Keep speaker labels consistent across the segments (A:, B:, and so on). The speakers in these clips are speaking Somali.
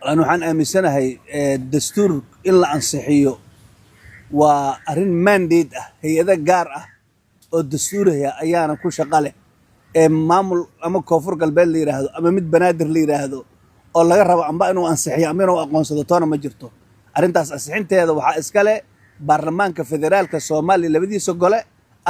A: أنا waxaan aaminsanahay dastuur in la ansixiyo waa arrin mandate ah hay'ado gaar ah oo dastuuriya ayaana ku shaqo leh maamul ama koonfur galbeed la yiraahdo ama mid banaadir la yiraahdo oo laga rabo amba inuu ansixiyo ama inuu aqoonsado toona ma jirto arrintaas ansixinteeda waxaa iska leh baarlamaanka federaalka Soomaaliya labadiisa gole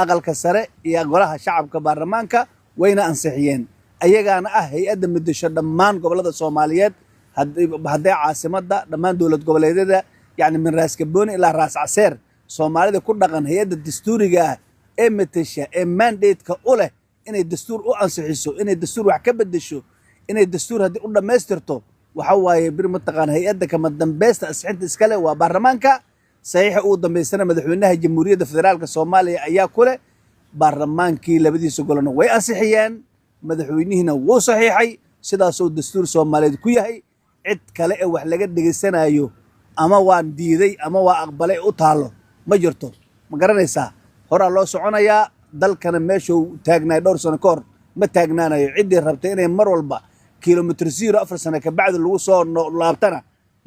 A: aqalka sare iyo golaha shacabka baarlamaanka wayna ansixiyeen ayagaana ah hay'adda midasho dhammaan gobolada Soomaaliyeed hadday caasimadda dhammaan dowlad goboleedyada yani min raas kabooni ilaa raas caseer Soomaalida ku dhaqan hay'adda dastuuriga ah ee matasha ee mandate-ka u leh inay dastuur u ansixiso inay dastuur wax ka bedesho inay dastuur haddii u dhammaystirto waxa waaye bir mataqaan hay'adda kama dambaysta ansixinta iska leh waa baarlamaanka saxiixa uu dambaysana madaxweynaha jamhuuriyadda federaalka Soomaaliya ayaa ku leh baarlamaankii labadiisa golona way ansixiyeen madaxweynihina wuu saxiixay sidaas oo dastuur Soomaaliyeed ku yahay cid kale ee wax laga dhigaysanayo ama waan diiday ama waa aqbalay u taalo ma jirto ma garanaysaa hore loo soconayaa dalkana meeshuu taagnaa dhowr sano ka hor ma taagnaanayo ciddii rabtay inay mar walba kilomitir 0 4 sano ka bacdi lagu soo laabtana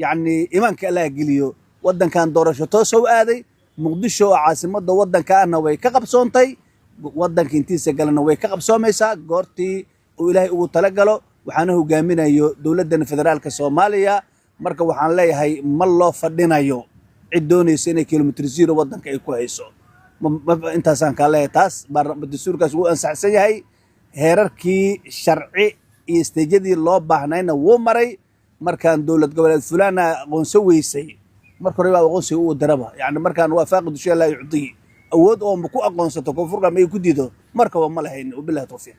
A: yani imaanka Allah geliyo wadankan doorasho toos u aaday muqdisho oo caasimadda wadankaana way ka qabsoontay wadanka intiisa galana way ka qabsoomaysaa goortii uu Ilaahay ugu tala galo waxaana hogaaminayo dawladda federaalka Soomaaliya marka waxaan leeyahay ma loo fadhinayo cid doonaysa inay kilomitir 0 wadanka ay ku hayso intaasaan ka leeyahay taas dastuurkaas uu ansaxsan yahay heerarkii sharci iyo isteejadii loo baahnayna wuu maray markaan dawlad goboleed fulana aqoonso weysay marka hore waa aqoonsi uu daraba yani markaan waafaqid shay la yucdi awood oo ku aqoonsato koonfurka ma ku diido marka waa ma lahayn billahi tawfiiq